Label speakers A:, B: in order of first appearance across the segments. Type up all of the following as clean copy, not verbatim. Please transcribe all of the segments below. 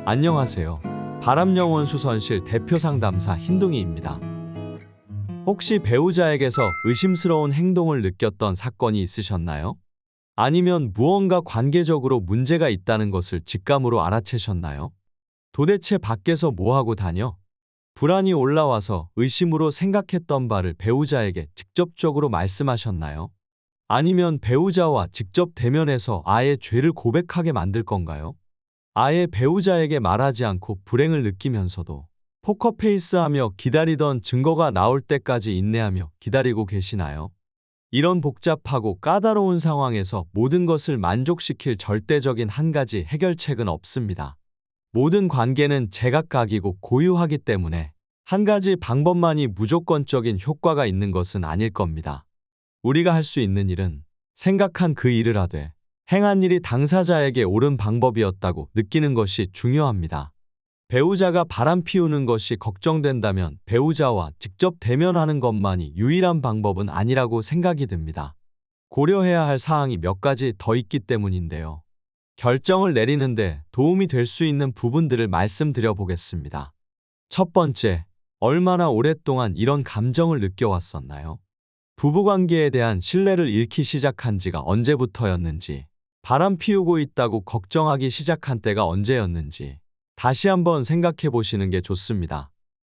A: 안녕하세요. 바람영혼수선실 대표 상담사 흰둥이입니다. 혹시 배우자에게서 의심스러운 행동을 느꼈던 사건이 있으셨나요? 아니면 무언가 관계적으로 문제가 있다는 것을 직감으로 알아채셨나요? 도대체 밖에서 뭐하고 다녀? 불안이 올라와서 의심으로 생각했던 바를 배우자에게 직접적으로 말씀하셨나요? 아니면 배우자와 직접 대면해서 아예 죄를 고백하게 만들 건가요? 아예 배우자에게 말하지 않고 불행을 느끼면서도 포커페이스하며 기다리던 증거가 나올 때까지 인내하며 기다리고 계시나요? 이런 복잡하고 까다로운 상황에서 모든 것을 만족시킬 절대적인 한 가지 해결책은 없습니다. 모든 관계는 제각각이고 고유하기 때문에 한 가지 방법만이 무조건적인 효과가 있는 것은 아닐 겁니다. 우리가 할 수 있는 일은 생각한 그 일을 하되 행한 일이 당사자에게 옳은 방법이었다고 느끼는 것이 중요합니다. 배우자가 바람 피우는 것이 걱정된다면 배우자와 직접 대면하는 것만이 유일한 방법은 아니라고 생각이 듭니다. 고려해야 할 사항이 몇 가지 더 있기 때문인데요. 결정을 내리는데 도움이 될 수 있는 부분들을 말씀드려 보겠습니다. 첫 번째, 얼마나 오랫동안 이런 감정을 느껴왔었나요? 부부관계에 대한 신뢰를 잃기 시작한 지가 언제부터였는지, 바람 피우고 있다고 걱정하기 시작한 때가 언제였는지 다시 한번 생각해 보시는 게 좋습니다.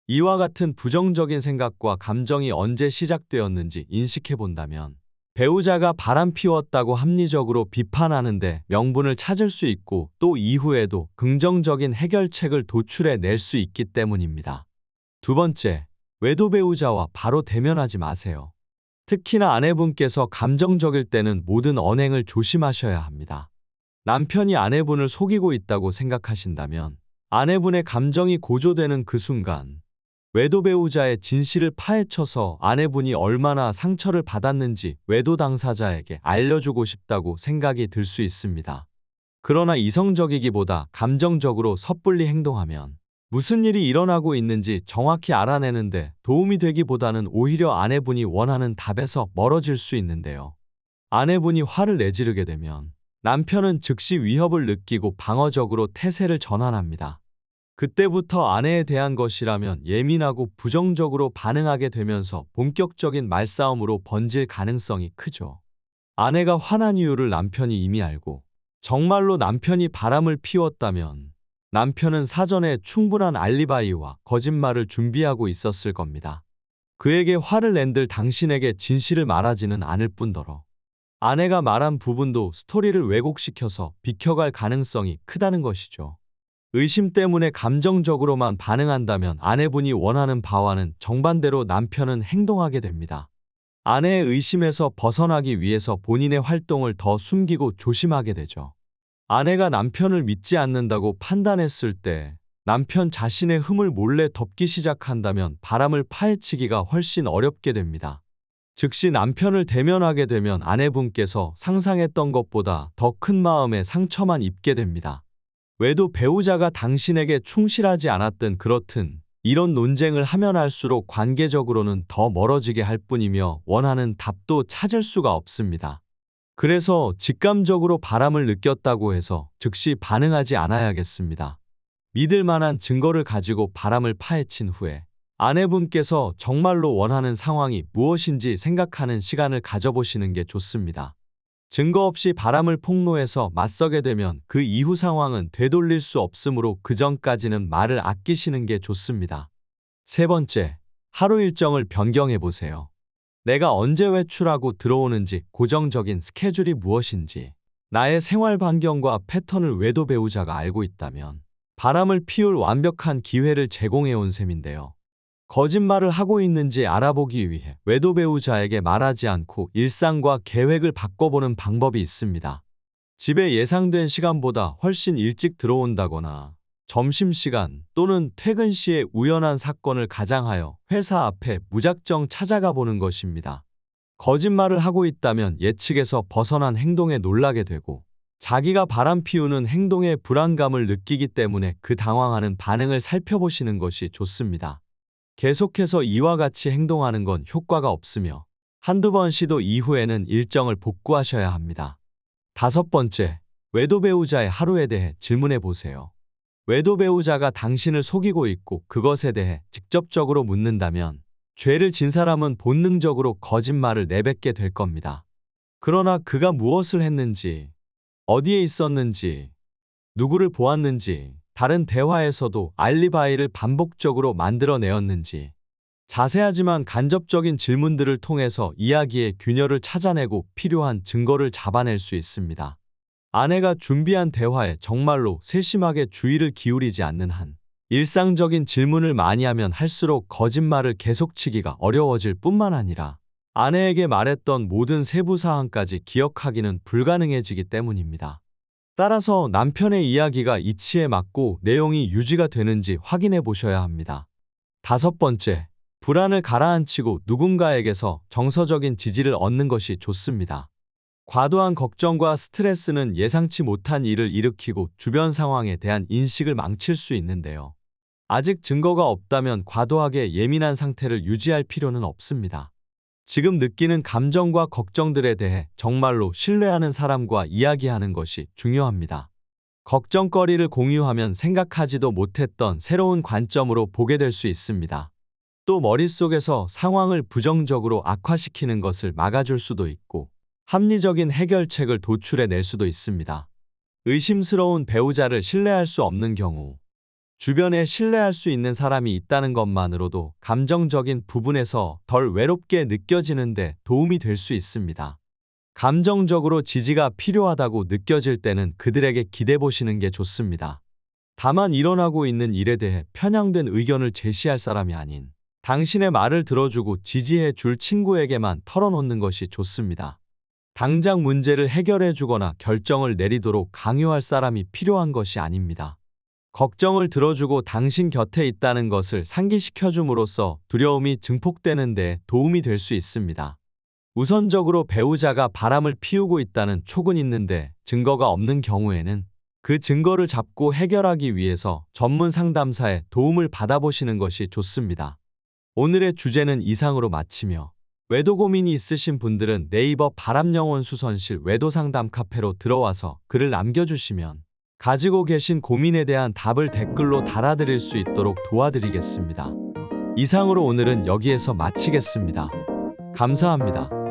A: 이와 같은 부정적인 생각과 감정이 언제 시작되었는지 인식해 본다면 배우자가 바람 피웠다고 합리적으로 비판하는데 명분을 찾을 수 있고 또 이후에도 긍정적인 해결책을 도출해 낼 수 있기 때문입니다. 두 번째, 외도 배우자와 바로 대면하지 마세요. 특히나 아내분께서 감정적일 때는 모든 언행을 조심하셔야 합니다. 남편이 아내분을 속이고 있다고 생각하신다면 아내분의 감정이 고조되는 그 순간 외도 배우자의 진실을 파헤쳐서 아내분이 얼마나 상처를 받았는지 외도 당사자에게 알려주고 싶다고 생각이 들 수 있습니다. 그러나 이성적이기보다 감정적으로 섣불리 행동하면 무슨 일이 일어나고 있는지 정확히 알아내는데 도움이 되기보다는 오히려 아내분이 원하는 답에서 멀어질 수 있는데요. 아내분이 화를 내지르게 되면 남편은 즉시 위협을 느끼고 방어적으로 태세를 전환합니다. 그때부터 아내에 대한 것이라면 예민하고 부정적으로 반응하게 되면서 본격적인 말싸움으로 번질 가능성이 크죠. 아내가 화난 이유를 남편이 이미 알고 정말로 남편이 바람을 피웠다면 남편은 사전에 충분한 알리바이와 거짓말을 준비하고 있었을 겁니다. 그에게 화를 낸들 당신에게 진실을 말하지는 않을 뿐더러 아내가 말한 부분도 스토리를 왜곡시켜서 비켜갈 가능성이 크다는 것이죠. 의심 때문에 감정적으로만 반응한다면 아내분이 원하는 바와는 정반대로 남편은 행동하게 됩니다. 아내의 의심에서 벗어나기 위해서 본인의 활동을 더 숨기고 조심하게 되죠. 아내가 남편을 믿지 않는다고 판단했을 때 남편 자신의 흠을 몰래 덮기 시작한다면 바람을 파헤치기가 훨씬 어렵게 됩니다. 즉시 남편을 대면하게 되면 아내분께서 상상했던 것보다 더 큰 마음의 상처만 입게 됩니다. 외도 배우자가 당신에게 충실하지 않았든 그렇든 이런 논쟁을 하면 할수록 관계적으로는 더 멀어지게 할 뿐이며 원하는 답도 찾을 수가 없습니다. 그래서 직감적으로 바람을 느꼈다고 해서 즉시 반응하지 않아야겠습니다. 믿을 만한 증거를 가지고 바람을 파헤친 후에 아내분께서 정말로 원하는 상황이 무엇인지 생각하는 시간을 가져보시는 게 좋습니다. 증거 없이 바람을 폭로해서 맞서게 되면 그 이후 상황은 되돌릴 수 없으므로 그 전까지는 말을 아끼시는 게 좋습니다. 세 번째, 하루 일정을 변경해 보세요. 내가 언제 외출하고 들어오는지 고정적인 스케줄이 무엇인지 나의 생활 반경과 패턴을 외도 배우자가 알고 있다면 바람을 피울 완벽한 기회를 제공해 온 셈인데요. 거짓말을 하고 있는지 알아보기 위해 외도 배우자에게 말하지 않고 일상과 계획을 바꿔보는 방법이 있습니다. 집에 예상된 시간보다 훨씬 일찍 들어온다거나 점심시간 또는 퇴근 시에 우연한 사건을 가장하여 회사 앞에 무작정 찾아가 보는 것입니다. 거짓말을 하고 있다면 예측에서 벗어난 행동에 놀라게 되고 자기가 바람 피우는 행동에 불안감을 느끼기 때문에 그 당황하는 반응을 살펴보시는 것이 좋습니다. 계속해서 이와 같이 행동하는 건 효과가 없으며 한두 번 시도 이후에는 일정을 복구하셔야 합니다. 다섯 번째, 외도 배우자의 하루에 대해 질문해 보세요. 외도 배우자가 당신을 속이고 있고 그것에 대해 직접적으로 묻는다면 죄를 진 사람은 본능적으로 거짓말을 내뱉게 될 겁니다. 그러나 그가 무엇을 했는지, 어디에 있었는지, 누구를 보았는지, 다른 대화에서도 알리바이를 반복적으로 만들어내었는지, 자세하지만 간접적인 질문들을 통해서 이야기의 균열을 찾아내고 필요한 증거를 잡아낼 수 있습니다. 아내가 준비한 대화에 정말로 세심하게 주의를 기울이지 않는 한, 일상적인 질문을 많이 하면 할수록 거짓말을 계속치기가 어려워질 뿐만 아니라 아내에게 말했던 모든 세부 사항까지 기억하기는 불가능해지기 때문입니다. 따라서 남편의 이야기가 이치에 맞고 내용이 유지가 되는지 확인해 보셔야 합니다. 5번째, 불안을 가라앉히고 누군가에게서 정서적인 지지를 얻는 것이 좋습니다. 과도한 걱정과 스트레스는 예상치 못한 일을 일으키고 주변 상황에 대한 인식을 망칠 수 있는데요. 아직 증거가 없다면 과도하게 예민한 상태를 유지할 필요는 없습니다. 지금 느끼는 감정과 걱정들에 대해 정말로 신뢰하는 사람과 이야기하는 것이 중요합니다. 걱정거리를 공유하면 생각하지도 못했던 새로운 관점으로 보게 될 수 있습니다. 또 머릿속에서 상황을 부정적으로 악화시키는 것을 막아줄 수도 있고 합리적인 해결책을 도출해낼 수도 있습니다. 의심스러운 배우자를 신뢰할 수 없는 경우, 주변에 신뢰할 수 있는 사람이 있다는 것만으로도 감정적인 부분에서 덜 외롭게 느껴지는 데 도움이 될 수 있습니다. 감정적으로 지지가 필요하다고 느껴질 때는 그들에게 기대 보시는 게 좋습니다. 다만 일어나고 있는 일에 대해 편향된 의견을 제시할 사람이 아닌 당신의 말을 들어주고 지지해 줄 친구에게만 털어놓는 것이 좋습니다. 당장 문제를 해결해 주거나 결정을 내리도록 강요할 사람이 필요한 것이 아닙니다. 걱정을 들어주고 당신 곁에 있다는 것을 상기시켜 줌으로써 두려움이 증폭되는 데 도움이 될 수 있습니다. 우선적으로 배우자가 바람을 피우고 있다는 촉은 있는데 증거가 없는 경우에는 그 증거를 잡고 해결하기 위해서 전문 상담사의 도움을 받아보시는 것이 좋습니다. 오늘의 주제는 이상으로 마치며 외도 고민이 있으신 분들은 네이버 바람영혼 수선실 외도 상담 카페로 들어와서 글을 남겨주시면 가지고 계신 고민에 대한 답을 댓글로 달아드릴 수 있도록 도와드리겠습니다. 이상으로 오늘은 여기에서 마치겠습니다. 감사합니다.